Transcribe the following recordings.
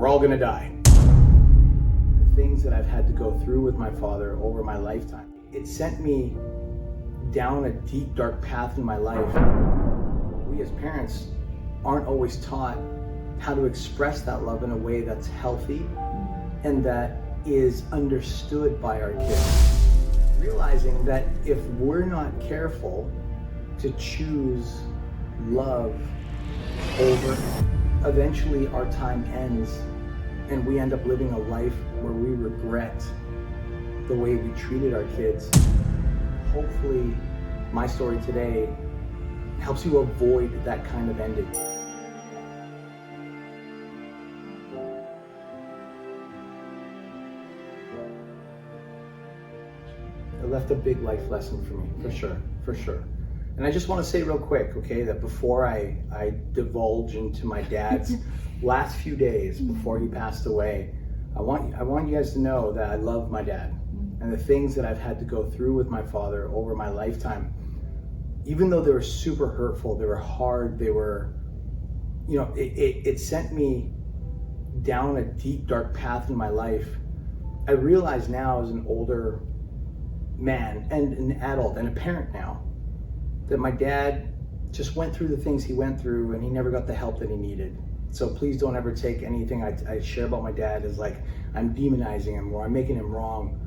we're all gonna die. The things that I've had to go through with my father over my lifetime, it sent me down a deep, dark path in my life. We as parents aren't always taught how to express that love in a way that's healthy and that is understood by our kids. Realizing that if we're not careful to choose love over, eventually our time ends and we end up living a life where we regret the way we treated our kids. Hopefully, my story today helps you avoid that kind of ending. It left a big life lesson for me, for sure. And I just want to say real quick, okay, that before I divulge into my dad's last few days before he passed away, I want you guys to know that I love my dad and the things that I've had to go through with my father over my lifetime. Even though they were super hurtful, they were hard, they were, you know, it sent me down a deep, dark path in my life. I realize now as an older man and an adult and a parent now, that my dad just went through the things he went through and he never got the help that he needed. So please don't ever take anything I share about my dad as like I'm demonizing him or I'm making him wrong.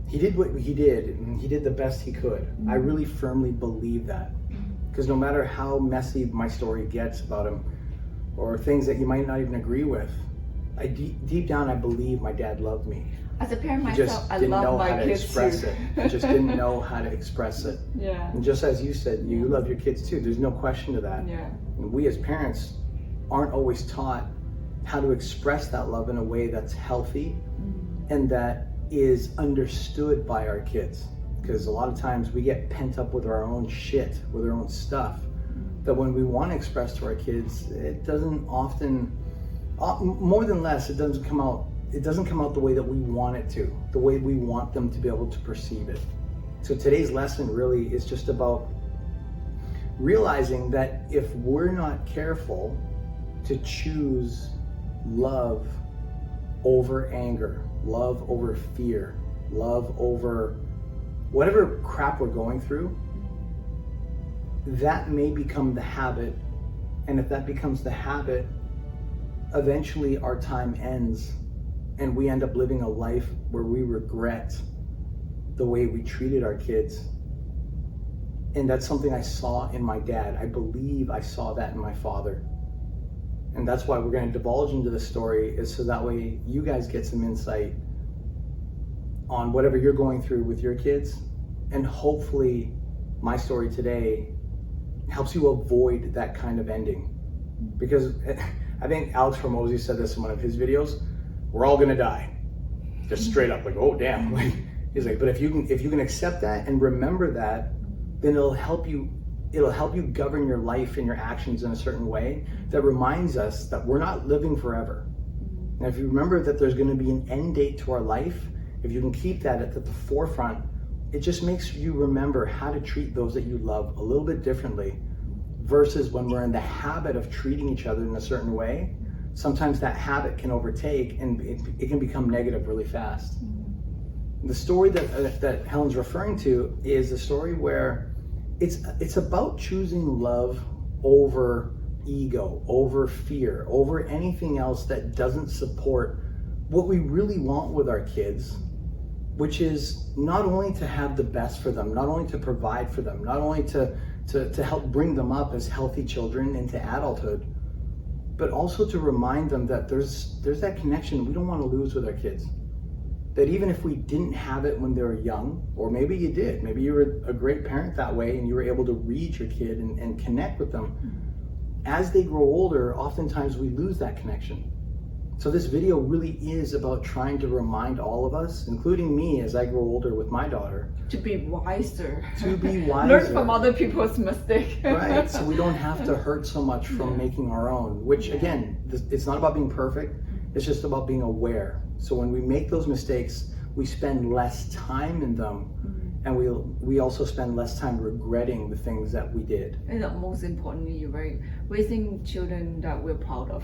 He did what he did and he did the best he could. I really firmly believe that. Because no matter how messy my story gets about him or things that you might not even agree with, deep down I believe my dad loved me. As a parent He myself, just I didn't love know my how to kids express too. it. He just didn't know how to express it. Yeah. And just as you said, you love your kids too. There's no question to that. Yeah. And we as parents aren't always taught how to express that love in a way that's healthy and that is understood by our kids. Because a lot of times we get pent up with our own shit, with our own stuff, that when we want to express to our kids, it doesn't often, more than less, it doesn't come out the way that we want it to, the way we want them to be able to perceive it. So today's lesson really is just about realizing that if we're not careful to choose love over anger, love over fear, love over whatever crap we're going through, that may become the habit. And if that becomes the habit, eventually our time ends and we end up living a life where we regret the way we treated our kids. And that's something I saw in my dad. I believe I saw that in my father. And that's why we're going to divulge into the story, is so that way you guys get some insight on whatever you're going through with your kids. And hopefully my story today helps you avoid that kind of ending. Because I think Alex Hormozy said this in one of his videos, we're all gonna die. Just straight up, like, oh damn. Like, he's like, but if you can accept that and remember that, then it'll help you govern your life and your actions in a certain way that reminds us that we're not living forever. And if you remember that there's gonna be an end date to our life, if you can keep that at the forefront, it just makes you remember how to treat those that you love a little bit differently, versus when we're in the habit of treating each other in a certain way. Sometimes that habit can overtake and it can become negative really fast. The story that Helen's referring to is a story where it's about choosing love over ego, over fear, over anything else that doesn't support what we really want with our kids, which is not only to have the best for them, not only to provide for them, not only to help bring them up as healthy children into adulthood, but also to remind them that there's that connection we don't want to lose with our kids. That even if we didn't have it when they were young, or maybe you did, maybe you were a great parent that way and you were able to read your kid and connect with them, as they grow older, oftentimes we lose that connection. So this video really is about trying to remind all of us, including me as I grow older with my daughter, to be wiser. To be wiser. Learn from other people's mistakes. Right, so we don't have to hurt so much from making our own, which again, it's not about being perfect, it's just about being aware. So when we make those mistakes, we spend less time in them, and we also spend less time regretting the things that we did. And most importantly, you're right, raising children that we're proud of.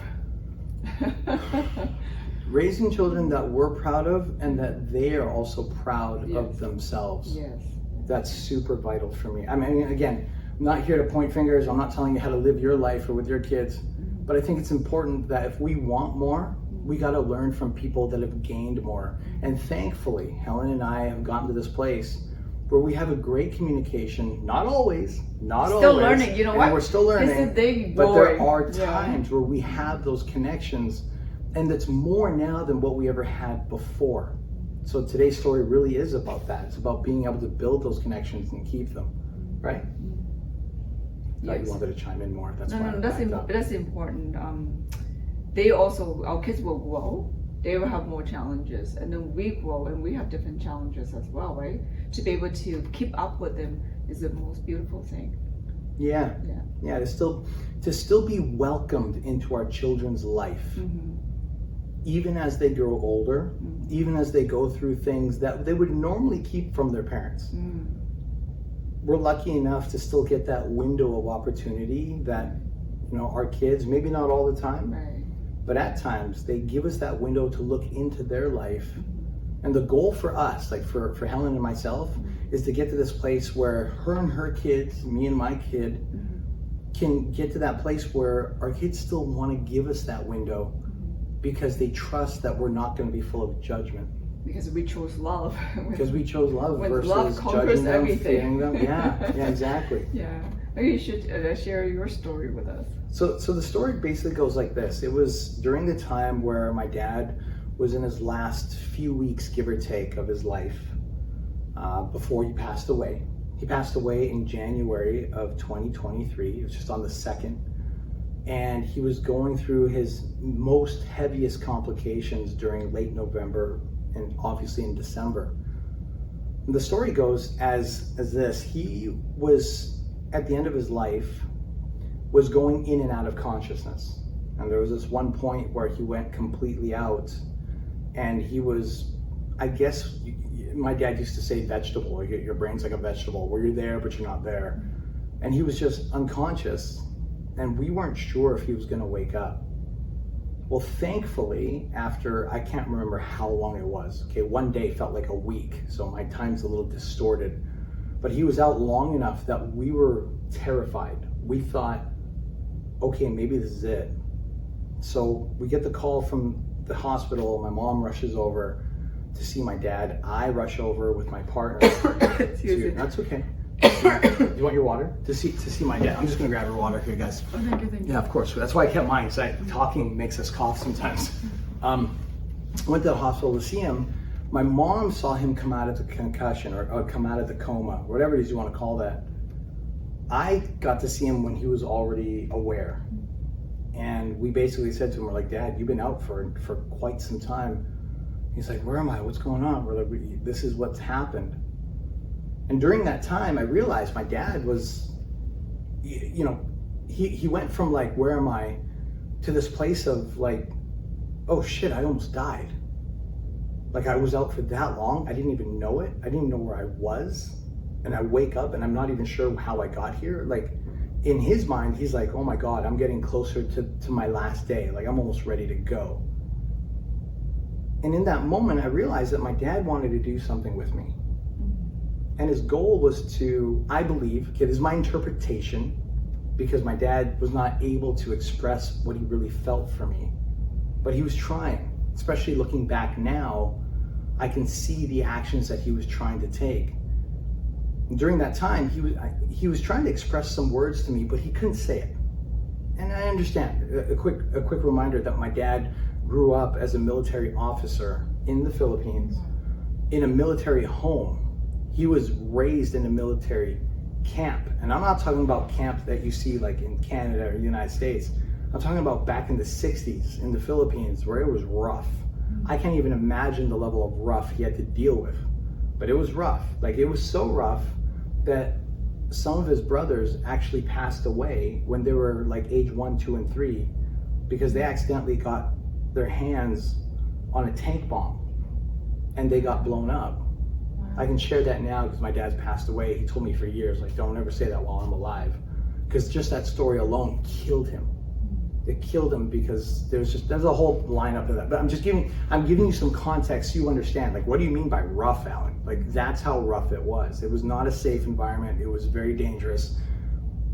Raising children that we're proud of and that they are also proud Yes. of themselves. Yes. That's super vital for me. I mean, again, I'm not here to point fingers. I'm not telling you how to live your life or with your kids. But I think it's important that if we want more, we got to learn from people that have gained more. And thankfully, Helen and I have gotten to this place where we have a great communication. Not always, Still learning, you know and what? we're still learning. This is big, but there boring. are Yeah. times where we have those connections, and it's more now than what we ever had before. So today's story really is about that. It's about being able to build those connections and keep them, right? Thought Yes. you wanted to chime in more. That's why I That's backed up. that's important. They also, our kids will grow. They will have more challenges, and then we grow and we have different challenges as well, right? To be able to keep up with them is the most beautiful thing. Yeah. Yeah. Yeah, to still be welcomed into our children's life, even as they grow older, even as they go through things that they would normally keep from their parents. We're lucky enough to still get that window of opportunity that, you know, our kids, maybe not all the time, Right. but at times they give us that window to look into their life. And the goal for us, like for Helen and myself, is to get to this place where her and her kids, me and my kid, can get to that place where our kids still want to give us that window because they trust that we're not going to be full of judgment. Because we chose love. Because we chose love When versus love conquers judging them, everything. fearing them. Yeah, exactly. Yeah. Maybe you should share your story with us. So the story basically goes like this. It was during the time where my dad was in his last few weeks, give or take, of his life before he passed away. He passed away in January of 2023. It was just on the 2nd. And he was going through his most heaviest complications during late November and obviously in December. And the story goes as this. He was, at the end of his life, was going in and out of consciousness. And there was this one point where he went completely out, and he was, I guess, my dad used to say vegetable. Your brain's like a vegetable, where you're there, but you're not there. And he was just unconscious, and we weren't sure if he was gonna wake up. Well, thankfully, after, I can't remember how long it was. Okay, one day felt like a week, so my time's a little distorted. But he was out long enough that we were terrified. We thought, okay, maybe this is it. So we get the call from the hospital. My mom rushes over to see my dad. I rush over with my partner. Excuse me. That's okay. Do you want your water? To see my dad. I'm just gonna grab your water here, guys. Oh, thank you, thank you. Yeah, of course. That's why I kept mine. So talking makes us cough sometimes. Went to the hospital to see him. My mom saw him come out of the concussion or come out of the coma, whatever it is you want to call that. I got to see him when he was already aware. And we basically said to him, we're like, Dad, you've been out for quite some time. He's like, where am I? What's going on? We're like, this is what's happened. And during that time, I realized my dad was, you know, he went from like, where am I, to this place of like, oh shit, I almost died. Like I was out for that long. I didn't even know it. I didn't even know where I was. And I wake up and I'm not even sure how I got here. Like in his mind, he's like, oh my God, I'm getting closer to my last day. Like I'm almost ready to go. And in that moment, I realized that my dad wanted to do something with me. And his goal was to, I believe, okay, this is my interpretation, because my dad was not able to express what he really felt for me. But he was trying, especially looking back now, I can see the actions that he was trying to take. And during that time, he was trying to express some words to me, but he couldn't say it. And I understand. A quick reminder that my dad grew up as a military officer in the Philippines, in a military home. He was raised in a military camp. And I'm not talking about camp that you see like in Canada or the United States. I'm talking about back in the 60s in the Philippines, where it was rough. I can't even imagine the level of rough he had to deal with. But it was rough. Like it was so rough that some of his brothers actually passed away when they were like age 1, 2, and 3 because they accidentally got their hands on a tank bomb and they got blown up. I can share that now because my dad's passed away. He told me for years, like, don't ever say that while I'm alive. Because just that story alone killed him. It killed him because there's a whole lineup of that. But I'm giving you some context so you understand. Like, what do you mean by rough, Allan? Like, that's how rough it was. It was not a safe environment. It was very dangerous.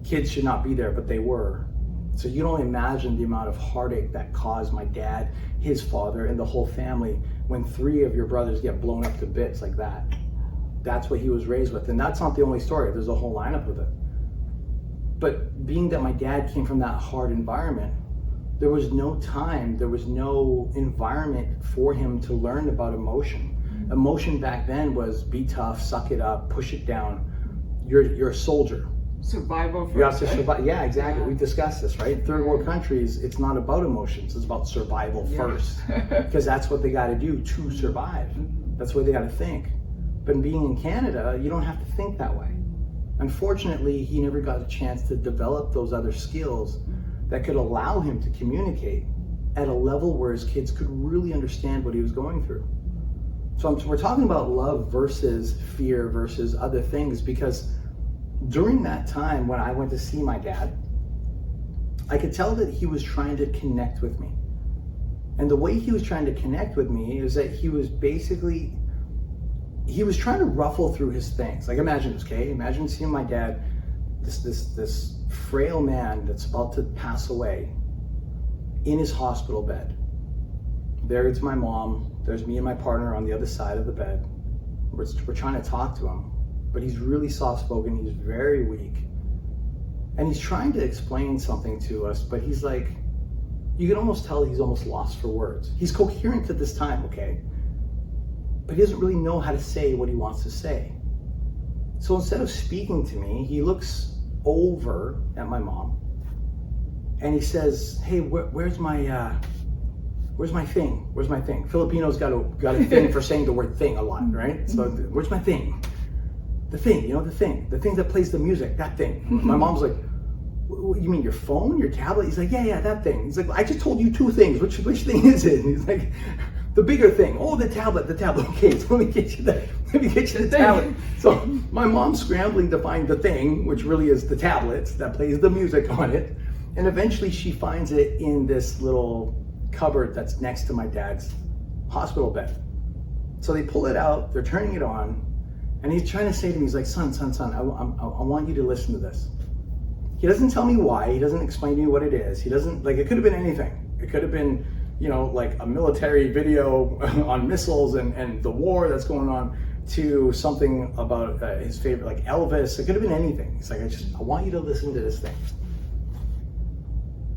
Kids should not be there, but they were. So you don't imagine the amount of heartache that caused my dad, his father, and the whole family when 3 of your brothers get blown up to bits like that. That's what he was raised with. And that's not the only story. There's a whole lineup of it. But being that my dad came from that hard environment, there was no time, there was no environment for him to learn about emotion. Emotion back then was be tough, suck it up, push it down. You're a soldier. Survival first. You have to survive. Yeah, exactly. Yeah. We've discussed this, right? Third world countries, it's not about emotions. It's about survival first. Because that's what they got to do to survive. That's what they got to think. But being in Canada, you don't have to think that way. Unfortunately, he never got a chance to develop those other skills that could allow him to communicate at a level where his kids could really understand what he was going through. So we're talking about love versus fear versus other things, because during that time when I went to see my dad, I could tell that he was trying to connect with me. And the way he was trying to connect with me is that he was trying to ruffle through his things. Like, imagine this, okay? Imagine seeing my dad, this frail man that's about to pass away, in his hospital bed. There's my mom, there's me and my partner on the other side of the bed. We're trying to talk to him, but he's really soft-spoken, he's very weak. And he's trying to explain something to us, but he's like, you can almost tell he's almost lost for words. He's coherent at this time, okay? But he doesn't really know how to say what he wants to say. So instead of speaking to me, he looks over at my mom and he says, hey, where's my thing? Where's my thing? Filipinos got a thing for saying the word thing a lot, right? So where's my thing? The thing, the thing that plays the music, that thing. My mom's like, you mean your phone, your tablet? He's like, yeah, that thing. He's like, I just told you 2 things. Which thing is it? And he's like, the bigger thing. Oh, the tablet. Okay, so let me get you the tablet. So my mom's scrambling to find the thing, which really is the tablet that plays the music on it. And eventually she finds it in this little cupboard that's next to my dad's hospital bed. So they pull it out, they're turning it on, and he's trying to say to me, he's like, son, I want you to listen to this. He doesn't tell me why, he doesn't explain to me what it is. He doesn't, like, it could have been anything. It could have been, like a military video on missiles and the war that's going on, to something about his favorite, like Elvis. It could have been anything. He's like, I want you to listen to this thing.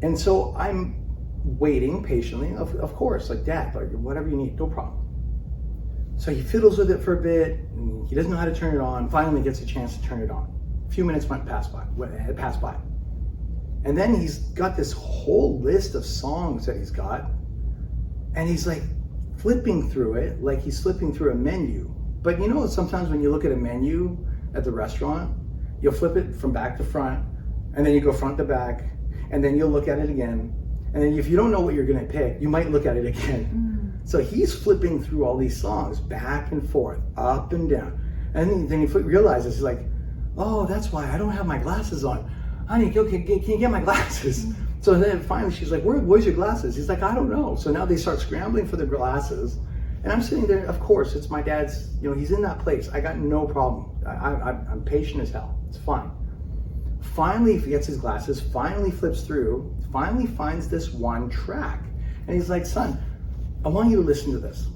And so I'm waiting patiently, of course, like, Dad, like, whatever you need, no problem. So he fiddles with it for a bit, and he doesn't know how to turn it on, finally gets a chance to turn it on. A few minutes passed by. And then he's got this whole list of songs that he's got, and he's like flipping through it like he's flipping through a menu. But sometimes when you look at a menu at the restaurant, you'll flip it from back to front, and then you go front to back, and then you'll look at it again. And then if you don't know what you're gonna pick, you might look at it again. So he's flipping through all these songs back and forth, up and down. And then he realizes, he's like, oh, that's why I don't have my glasses on. Honey, can you get my glasses? So then finally she's like, where's your glasses? He's like, I don't know. So now they start scrambling for the glasses. And I'm sitting there, of course, it's my dad's, he's in that place. I got no problem. I'm patient as hell. It's fine. Finally, he gets his glasses, finally flips through, finally finds this one track. And he's like, son, I want you to listen to this.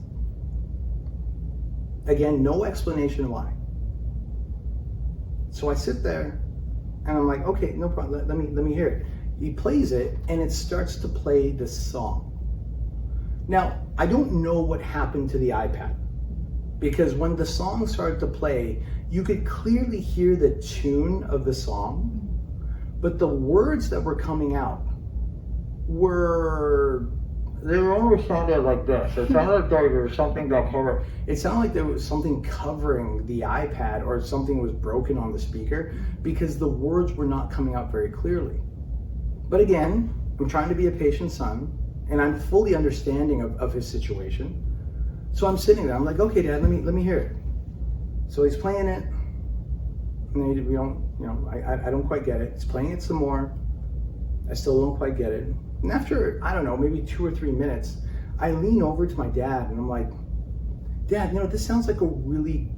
Again, no explanation why. So I sit there and I'm like, okay, no problem, let me hear it. He plays it and it starts to play this song. Now, I don't know what happened to the iPad, because when the song started to play, you could clearly hear the tune of the song, but the words that were coming out they almost sounded like this. It sounded like there was something that covered. It sounded like there was something covering the iPad, or something was broken on the speaker, because the words were not coming out very clearly. But again, I'm trying to be a patient son, and I'm fully understanding of his situation. So I'm sitting there. I'm like, okay, Dad, let me hear it. So he's playing it, and I don't quite get it. He's playing it some more. I still don't quite get it. And after, I don't know, maybe 2 or 3 minutes, I lean over to my dad and I'm like, Dad, this sounds like a really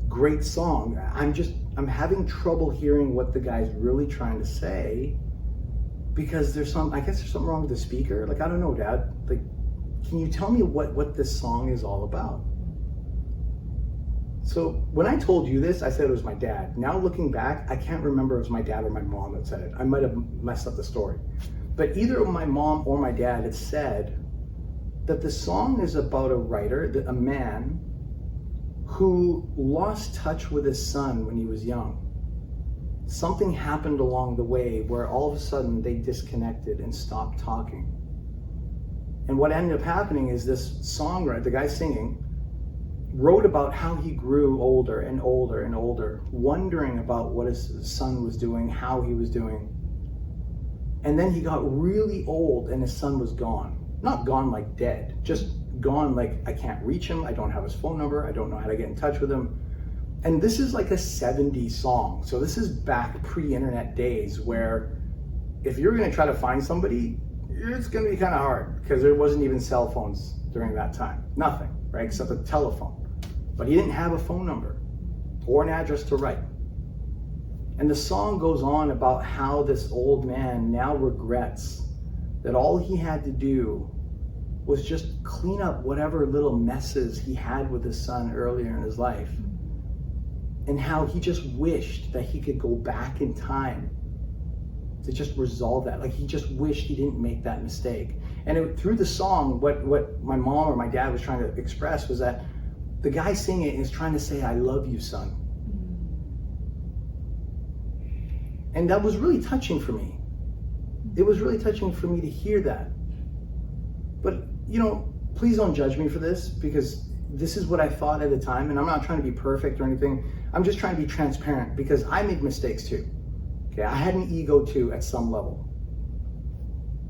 great song. I'm having trouble hearing what the guy's really trying to say because I guess there's something wrong with the speaker. Like, I don't know, Dad. Like, can you tell me what this song is all about? So when I told you this, I said it was my dad. Now looking back, I can't remember if it was my dad or my mom that said it. I might have messed up the story. But either my mom or my dad had said that the song is about a writer, a man who lost touch with his son when he was young. Something happened along the way where all of a sudden they disconnected and stopped talking. And what ended up happening is this songwriter, the guy singing, wrote about how he grew older and older and older, wondering about what his son was doing, how he was doing. And then he got really old and his son was gone. Not gone like dead, just gone like I can't reach him, I don't have his phone number, I don't know how to get in touch with him. And this is like a 70s song. So this is back pre-internet days where if you're gonna try to find somebody, it's gonna be kind of hard because there wasn't even cell phones during that time. Nothing, right, except a telephone. But he didn't have a phone number or an address to write. And the song goes on about how this old man now regrets that all he had to do was just clean up whatever little messes he had with his son earlier in his life. And how he just wished that he could go back in time to just resolve that. Like he just wished he didn't make that mistake. And through the song, what my mom or my dad was trying to express was that the guy singing it is trying to say, I love you, son. And that was really touching for me. It was really touching for me to hear that. But, please don't judge me for this because this is what I thought at the time. And I'm not trying to be perfect or anything. I'm just trying to be transparent because I make mistakes too. Okay, I had an ego too at some level.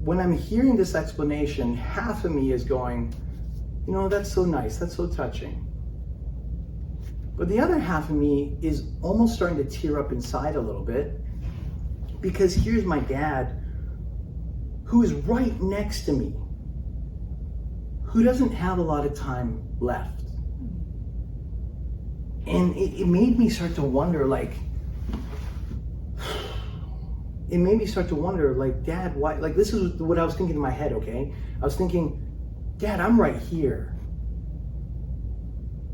When I'm hearing this explanation, half of me is going, that's so nice, that's so touching. But the other half of me is almost starting to tear up inside a little bit because here's my dad who is right next to me, who doesn't have a lot of time left. And it made me start to wonder, Dad, why? Like, this is what I was thinking in my head, okay? I was thinking, Dad, I'm right here.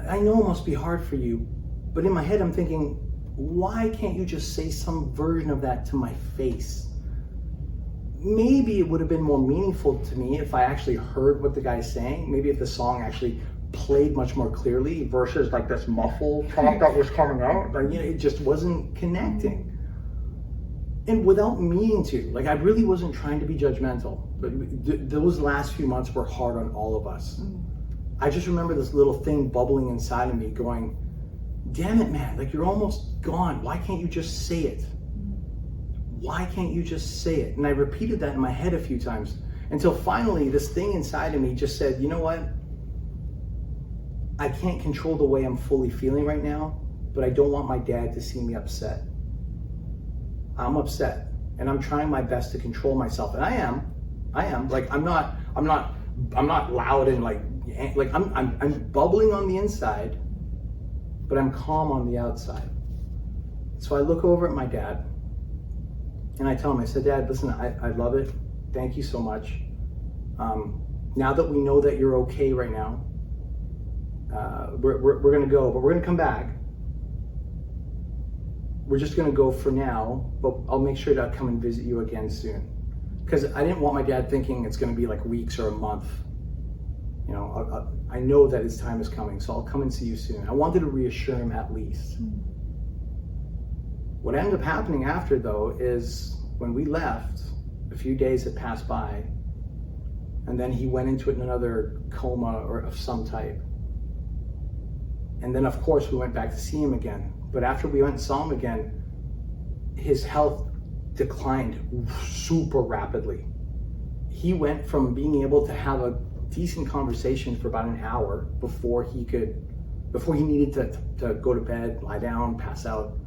I know it must be hard for you, but in my head I'm thinking, why can't you just say some version of that to my face? Maybe it would have been more meaningful to me if I actually heard what the guy's saying. Maybe if the song actually played much more clearly versus like this muffled talk that was coming out. Like, it just wasn't connecting. And without meaning to, I really wasn't trying to be judgmental, but those last few months were hard on all of us. I just remember this little thing bubbling inside of me going, damn it, man, you're almost gone. Why can't you just say it? Why can't you just say it? And I repeated that in my head a few times until finally this thing inside of me just said, you know what? I can't control the way I'm fully feeling right now, but I don't want my dad to see me upset. I'm upset and I'm trying my best to control myself. And I am. I'm not loud and I'm bubbling on the inside, but I'm calm on the outside. So I look over at my dad and I tell him, I said, Dad, listen, I love it. Thank you so much. Now that we know that you're okay right now, we're gonna go, but we're gonna come back. We're just gonna go for now, but I'll make sure to come and visit you again soon. Because I didn't want my dad thinking it's gonna be like weeks or a month. I know that his time is coming, so I'll come and see you soon. I wanted to reassure him at least. What ended up happening after, though, is when we left, a few days had passed by, and then he went into another coma or of some type. And then, of course, we went back to see him again. But after we went and saw him again, his health declined super rapidly. He went from being able to have a decent conversation for about an hour before he needed to go to bed, lie down, pass out.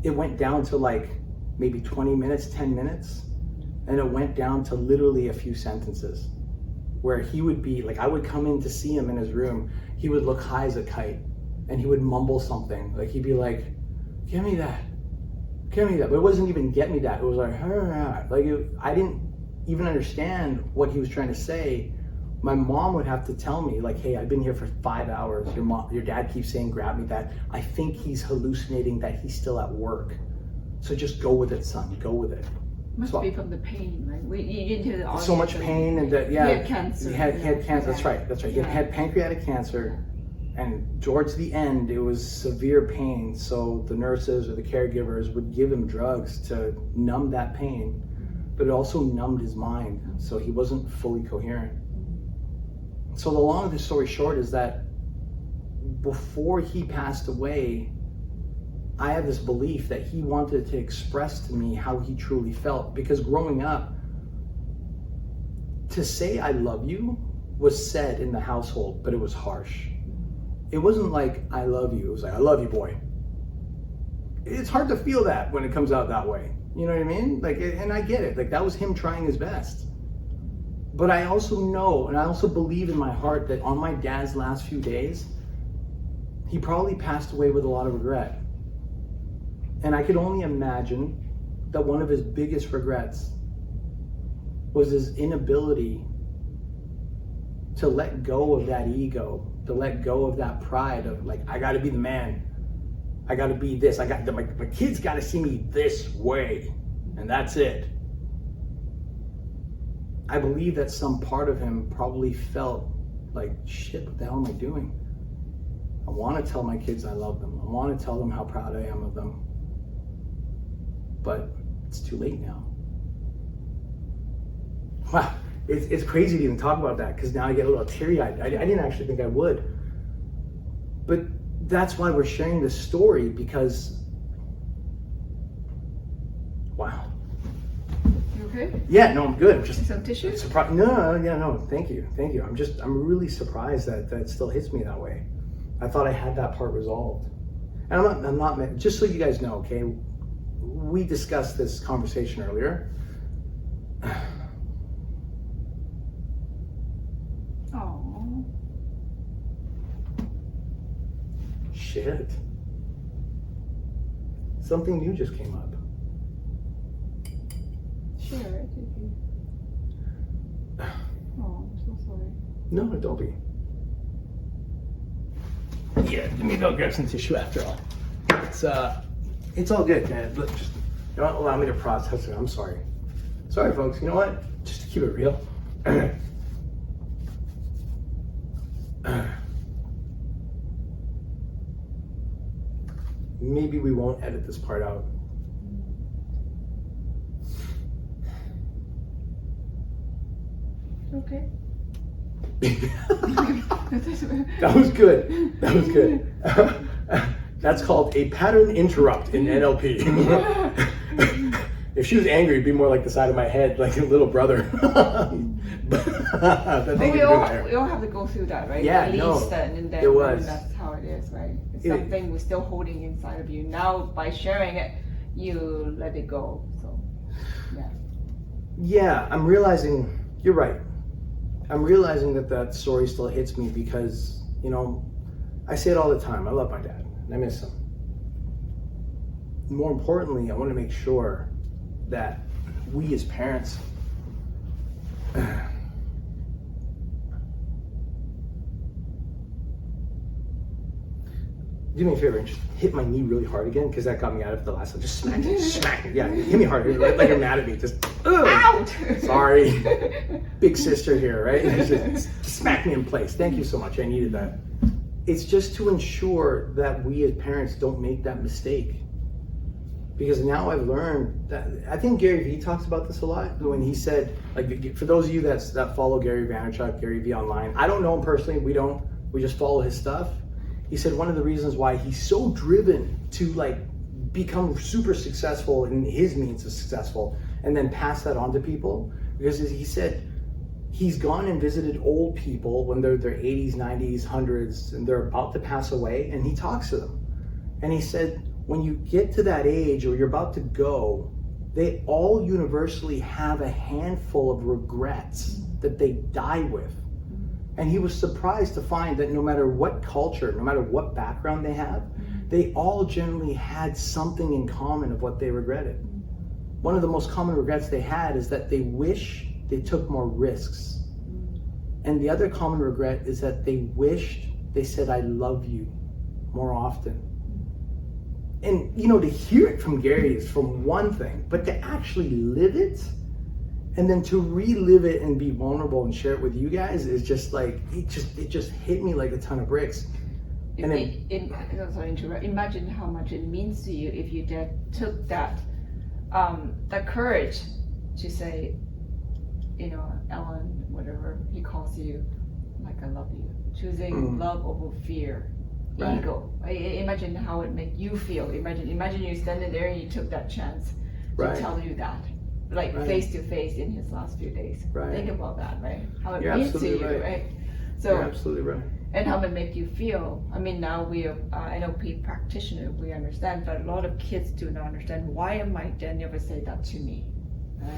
It went down to maybe 20 minutes, 10 minutes. And it went down to literally a few sentences where he would be like, I would come in to see him in his room. He would look high as a kite and he would mumble something. Like he'd be like, give me that. Give me that. But it wasn't even get me that. It was like, I didn't even understand what he was trying to say. My mom would have to tell me like, hey, I've been here for 5 hours. Your dad keeps saying, grab me that. I think he's hallucinating that he's still at work. So just go with it, son, go with it. Must be from the pain, right? You didn't hear so much pain and that, he had cancer. He had cancer, that's right. He had pancreatic cancer. And towards the end, it was severe pain. So the nurses or the caregivers would give him drugs to numb that pain, but it also numbed his mind. So he wasn't fully coherent. So the long of the story short is that before he passed away, I had this belief that he wanted to express to me how he truly felt. Because growing up, to say I love you was said in the household, but it was harsh. It wasn't like, I love you. It was like, I love you, boy. It's hard to feel that when it comes out that way. You know what I mean? Like, and I get it. Like, that was him trying his best. But I also know, and I also believe in my heart that on my dad's last few days, he probably passed away with a lot of regret. And I could only imagine that one of his biggest regrets was his inability to let go of that ego, to let go of that pride of like, I gotta be the man. I gotta be this. My kids gotta see me this way. And that's it. I believe that some part of him probably felt like, shit, what the hell am I doing? I wanna tell my kids I love them. I wanna tell them how proud I am of them. But it's too late now. Wow. It's crazy to even talk about that because now I get a little teary-eyed. I didn't actually think I would. But that's why we're sharing this story because, wow. You okay? Yeah, no, I'm good. I'm just some tissue? surprised. No. Thank you. I'm really surprised that it still hits me that way. I thought I had that part resolved. And I'm not, just so you guys know, okay? We discussed this conversation earlier. Oh. Shit. Something new just came up. Sure, it could be. Oh, I'm so sorry. No, don't be. Yeah, maybe I'll grab some tissue after all. It's all good, man. Look, just don't allow me to process it. I'm sorry. Sorry, folks. You know what? Just to keep it real. Maybe we won't edit this part out. Okay. That was good. That was good. That's called a pattern interrupt in NLP. If she was angry, it'd be more like the side of my head, like a little brother. But we all have to go through that, right? Yeah, at least, no, and then it was. That's how it is, right? It's something we're still holding inside of you. Now, by sharing it, you let it go. So, yeah. Yeah, I'm realizing, you're right. I'm realizing that story still hits me because, you know, I say it all the time. I love my dad. I miss him. More importantly, I want to make sure that we as parents do me a favor and just hit my knee really hard again because that got me out of the last one. Just smack it. Yeah, hit me hard. Like you're mad at me. Just out. Sorry, big sister here, right? Just smack me in place. Thank you so much. I needed that. It's just to ensure that we as parents don't make that mistake. Because now I've learned that, I think Gary Vee talks about this a lot when he said, like, for those of you that follow Gary Vaynerchuk, Gary Vee online, I don't know him personally, we just follow his stuff. He said one of the reasons why he's so driven to like become super successful in his means of successful and then pass that on to people, because he said he's gone and visited old people when they're their 80s, 90s, 100s, and they're about to pass away, and he talks to them. And he said, when you get to that age or you're about to go, they all universally have a handful of regrets that they die with. And he was surprised to find that no matter what culture, no matter what background they have, they all generally had something in common of what they regretted. One of the most common regrets they had is that they wish they took more risks. And the other common regret is that they wished they said, I love you more often. And to hear it from Gary is from one thing, but to actually live it and then to relive it and be vulnerable and share it with you guys is just like, it just hit me like a ton of bricks. And imagine how much it means to you if you took that courage to say, Allan, whatever he calls you, like I love you. Choosing love over fear, right. Ego. Imagine how it make you feel. Imagine you standing there and you took that chance to tell you that, like face to face in his last few days. Right. Think about that, right? How it You're means to you, right? So you're absolutely right. And how it make you feel. I mean, now we are NLP practitioner, we understand, but a lot of kids do not understand. Why am my dad never say that to me, right?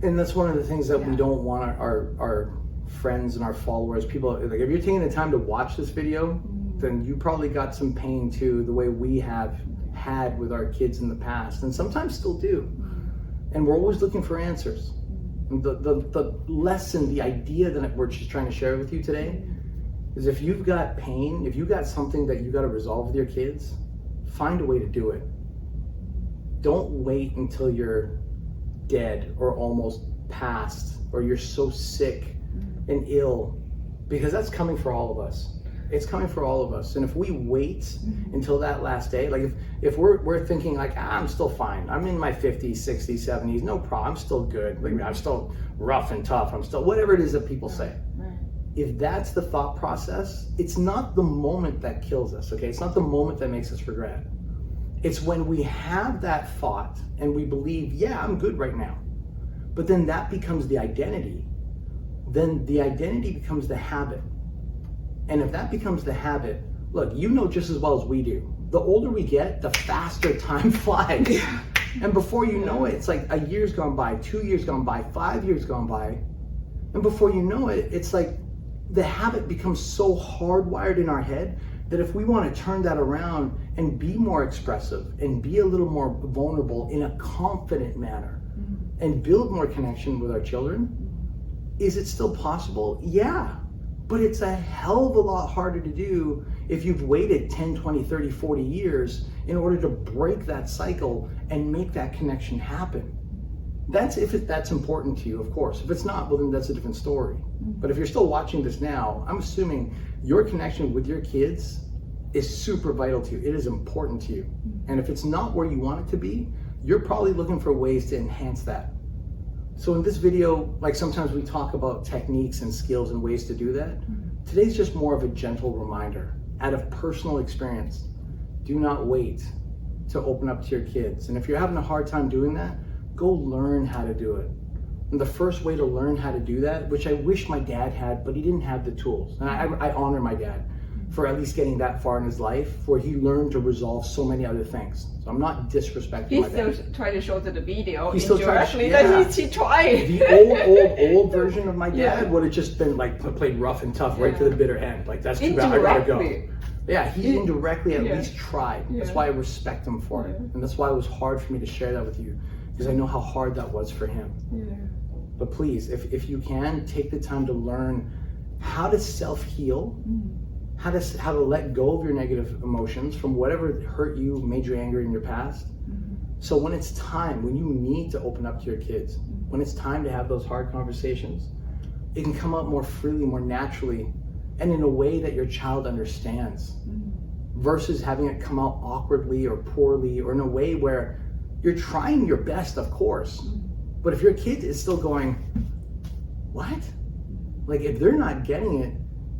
And that's one of the things that we don't want our friends and our followers, people, like if you're taking the time to watch this video, then you probably got some pain too, the way we have had with our kids in the past, and sometimes still do. And we're always looking for answers. And the lesson, the idea that we're just trying to share with you today is if you've got pain, if you've got something that you got to resolve with your kids, find a way to do it. Don't wait until you're dead or almost past, or you're so sick and ill, because that's coming for all of us. It's coming for all of us. And if we wait until that last day, like if we're thinking like, I'm still fine, I'm in my 50s, 60s, 70s, no problem, I'm still good, like I'm still rough and tough, I'm still whatever it is that people say. If that's the thought process, it's not the moment that kills us, okay? It's not the moment that makes us regret. It's when we have that thought and we believe, yeah, I'm good right now. But then that becomes the identity. Then the identity becomes the habit. And if that becomes the habit, look, you know just as well as we do, the older we get, the faster time flies. And before you know it, it's like a year's gone by, 2 years gone by, 5 years gone by. And before you know it, it's like the habit becomes so hardwired in our head that if we want to turn that around and be more expressive and be a little more vulnerable in a confident manner and build more connection with our children, is it still possible? Yeah, but it's a hell of a lot harder to do if you've waited 10, 20, 30, 40 years in order to break that cycle and make that connection happen. That's if that's important to you, of course. If it's not, well, then that's a different story. But if you're still watching this now, I'm assuming your connection with your kids is super vital to you. It is important to you. And if it's not where you want it to be, you're probably looking for ways to enhance that. So in this video, like sometimes we talk about techniques and skills and ways to do that. Today's just more of a gentle reminder out of personal experience. Do not wait to open up to your kids. And if you're having a hard time doing that, go learn how to do it. And the first way to learn how to do that, which I wish my dad had, but he didn't have the tools. And I honor my dad for at least getting that far in his life where he learned to resolve so many other things. So I'm not disrespecting my dad. He still tried to show to the video he still indirectly tried, that he tried. The old version of my dad would have just been like played rough and tough right to the bitter end. Like, that's too bad, I gotta go. Yeah, he indirectly at least tried. That's why I respect him for it. And that's why it was hard for me to share that with you, because I know how hard that was for him. But please, if you can, take the time to learn how to self-heal, how to let go of your negative emotions from whatever hurt you, made you angry in your past. So when it's time, when you need to open up to your kids, when it's time to have those hard conversations, it can come out more freely, more naturally, and in a way that your child understands, versus having it come out awkwardly or poorly, or in a way where you're trying your best, of course, but if your kid is still going, what? Like, if they're not getting it,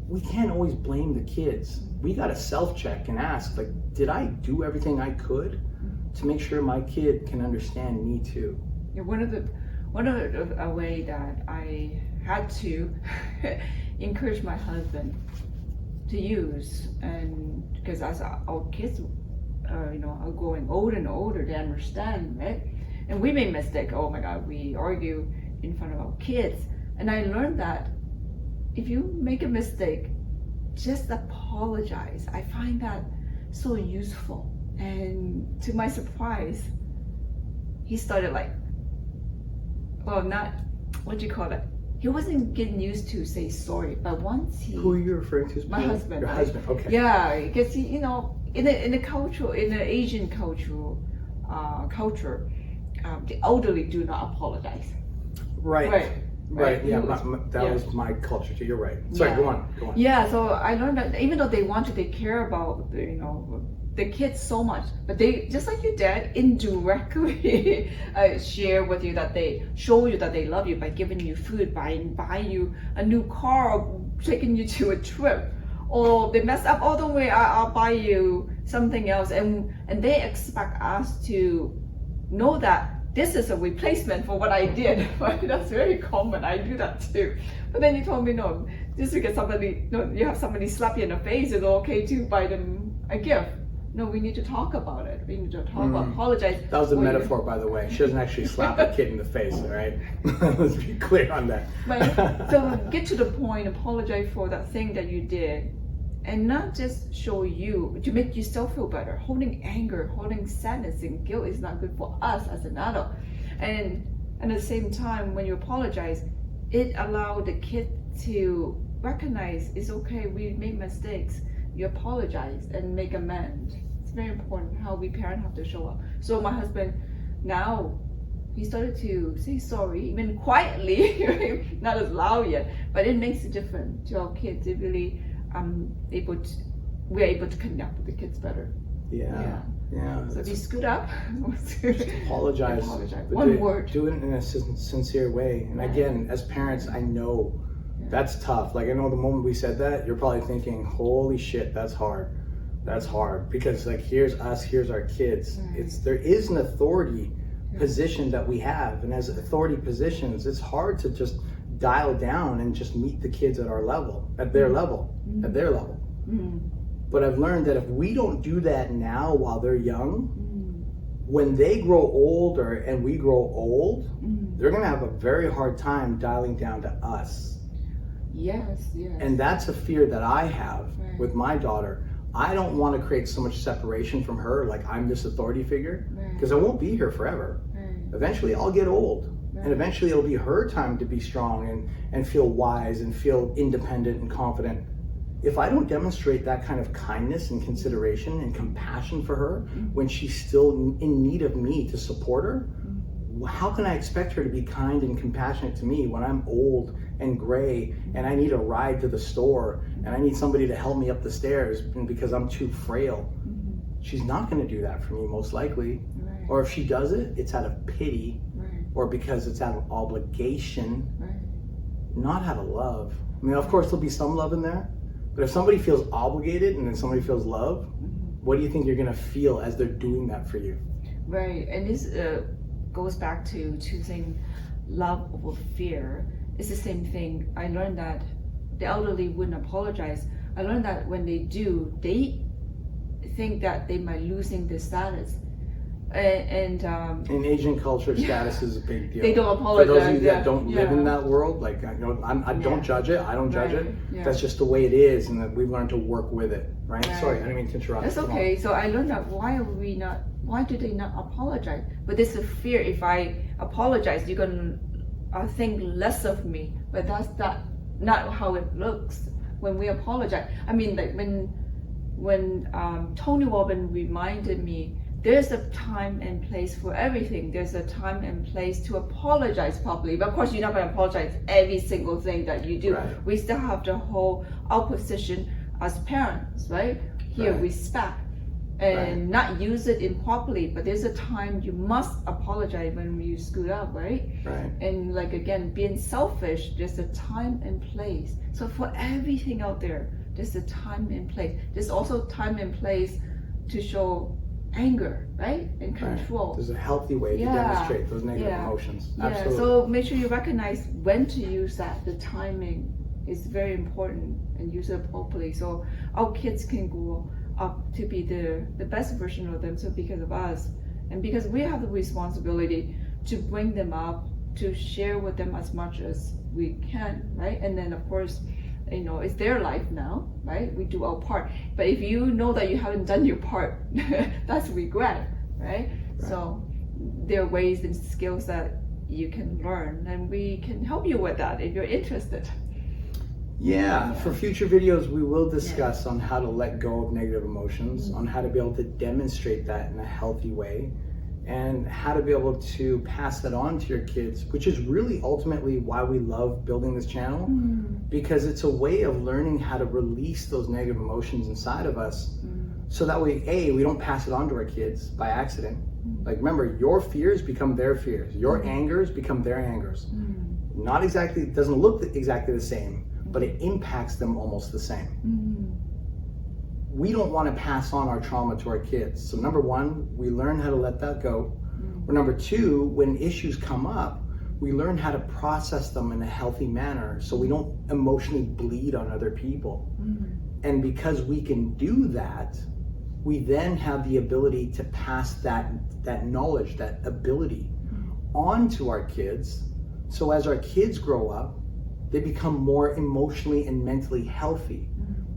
we can't always blame the kids. We got to self-check and ask, like, did I do everything I could to make sure my kid can understand me too? Yeah, one of the way that I had to encourage my husband to use, and because as our kids are growing older and older, they understand, right? And we make mistake. Oh my God, we argue in front of our kids. And I learned that if you make a mistake, just apologize. I find that so useful. And to my surprise, he started like, well, not, what do you call it? He wasn't getting used to say sorry, but once he... Who are you referring to? My husband. Your husband, okay. Yeah, because he, you know, in the Asian culture, the elderly do not apologize. Right. Yeah, that was my culture too. You're right. Sorry, Yeah. go on. Yeah, so I learned that even though they want to, they care about the kids so much, but they, just like your dad, indirectly share with you that they show you that they love you by giving you food, buying you a new car, or taking you to a trip, or they mess up. Oh, don't worry, I'll buy you something else, and they expect us to know that this is a replacement for what I did. That's very common. I do that too. But then you told me, no, just because you have somebody slap you in the face, it's okay to buy them a gift. No, we need to talk about it. We need to talk about, apologize. That was a metaphor, by the way. She doesn't actually slap a kid in the face, all right? Let's be clear on that. But, so get to the point, apologize for that thing that you did, and not just show you, to make yourself feel better. Holding anger, holding sadness and guilt is not good for us as an adult. And at the same time, when you apologize, it allows the kid to recognize it's okay, we made mistakes. You apologize and make amends. It's very important how we parents have to show up. So my husband now, he started to say sorry, even quietly, not as loud yet, but it makes a difference to our kids. It really we're able to connect with the kids better. Yeah. So if you scoot up, just apologize. One word. Do it in a sincere way. And again, as parents, I know that's tough. Like, I know the moment we said that, you're probably thinking, holy shit, that's hard. That's hard. Because like, here's us, here's our kids. There is an authority position that we have. And as authority positions, it's hard to just dial down and just meet the kids at our level, at their level. But I've learned that if we don't do that now while they're young, when they grow older and we grow old, they're gonna have a very hard time dialing down to us. Yes. And that's a fear that I have with my daughter. I don't want to create so much separation from her, like I'm this authority figure, because I won't be here forever. Eventually I'll get old. And eventually it'll be her time to be strong and feel wise and feel independent and confident. If I don't demonstrate that kind of kindness and consideration and compassion for her when she's still in need of me to support her, how can I expect her to be kind and compassionate to me when I'm old and gray and I need a ride to the store and I need somebody to help me up the stairs because I'm too frail? She's not going to do that for me, most likely. Or if she does it, it's out of pity or because it's out of obligation, not out of love. I mean, of course, there'll be some love in there, but if somebody feels obligated and then somebody feels love, what do you think you're going to feel as they're doing that for you? Right, and this goes back to choosing love over fear. It's the same thing. I learned that the elderly wouldn't apologize. I learned that when they do, they think that they might losing their status. And in Asian culture, status is a big deal. They don't apologize. For those of you that don't live in that world, like I don't judge it. I don't judge it. That's just the way it is, and that we've learned to work with it. Right? Sorry, I didn't mean to interrupt. That's okay. So I learned that why do they not apologize? But there's a fear. If I apologize, you're gonna think less of me. But that's not how it looks when we apologize. I mean, like when Tony Robbins reminded me, there's a time and place for everything. There's a time and place to apologize publicly. But of course, you're not going to apologize every single thing that you do. Right. We still have to hold our position as parents, right? Here, respect and not use it improperly. But there's a time you must apologize when you screw up, right? Right. And like again, being selfish, there's a time and place. So for everything out there, there's a time and place. There's also time and place to show anger, right? And control. There's a healthy way to demonstrate those negative emotions. Absolutely. So make sure you recognize when to use that. The timing is very important and use it appropriately. So our kids can grow up to be the best version of them. So because of us, And because we have the responsibility to bring them up, to share with them as much as we can, right? And then of course, it's their life now, right? We do our part. But if you know that you haven't done your part, that's regret, right? So there are ways and skills that you can learn, and we can help you with that if you're interested. Yeah, for future videos, we will discuss on how to let go of negative emotions, on how to be able to demonstrate that in a healthy way, and how to be able to pass that on to your kids, which is really ultimately why we love building this channel, because it's a way of learning how to release those negative emotions inside of us, so that way, we don't pass it on to our kids by accident. Like, remember, your fears become their fears, your angers become their angers. Not exactly, it doesn't look exactly the same, but it impacts them almost the same. We don't want to pass on our trauma to our kids. So number one, we learn how to let that go. Or number two, when issues come up, we learn how to process them in a healthy manner so we don't emotionally bleed on other people. And because we can do that, we then have the ability to pass that knowledge, that ability on to our kids. So as our kids grow up, they become more emotionally and mentally healthy.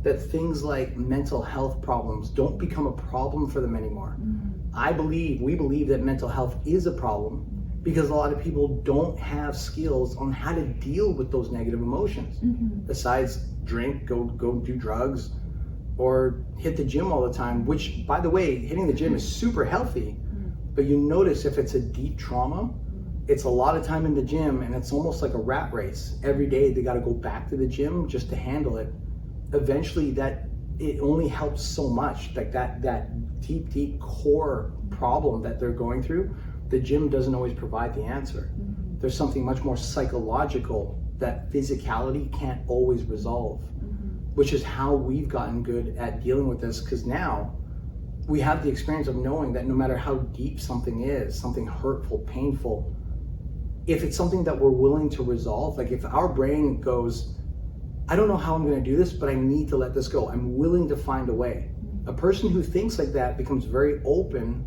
That things like mental health problems don't become a problem for them anymore. We believe that mental health is a problem because a lot of people don't have skills on how to deal with those negative emotions. Besides drink, go do drugs, or hit the gym all the time, which, by the way, hitting the gym is super healthy, but you notice if it's a deep trauma, it's a lot of time in the gym and it's almost like a rat race. Every day they gotta go back to the gym just to handle it. Eventually it only helps so much, like that deep core problem that they're going through, the gym doesn't always provide the answer. There's something much more psychological that physicality can't always resolve, which is how we've gotten good at dealing with this, because now we have the experience of knowing that no matter how deep something is, something hurtful, painful, if it's something that we're willing to resolve, like if our brain goes, I don't know how I'm going to do this, but I need to let this go, I'm willing to find a way. A person who thinks like that becomes very open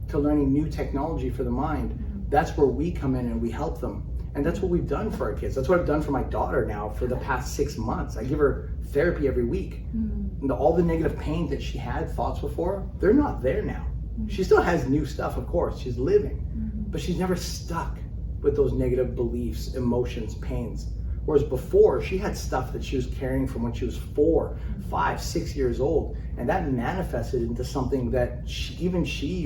to learning new technology for the mind. That's where we come in and we help them. And that's what we've done for our kids. That's what I've done for my daughter now for the past 6 months. I give her therapy every week. And all the negative pain that she had, thoughts before, they're not there now. She still has new stuff, of course, she's living, but she's never stuck with those negative beliefs, emotions, pains. Whereas before, she had stuff that she was carrying from when she was 4, 5, 6 years old, and that manifested into something that she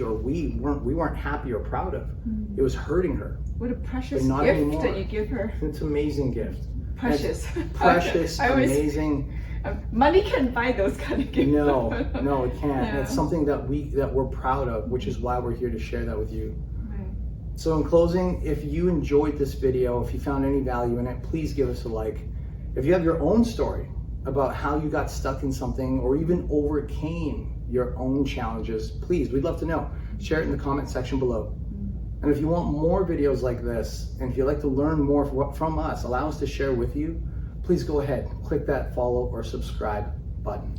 or we weren't happy or proud of. It was hurting her. What a precious gift that you give her. It's an amazing gift. Precious. Precious, amazing. Money can't buy those kind of gifts. No, it can't. And it's something that we're proud of, which is why we're here to share that with you. So in closing, if you enjoyed this video, if you found any value in it, please give us a like. If you have your own story about how you got stuck in something or even overcame your own challenges, please, we'd love to know. Share it in the comment section below. And if you want more videos like this, and if you'd like to learn more from us, allow us to share with you, please go ahead, click that follow or subscribe button.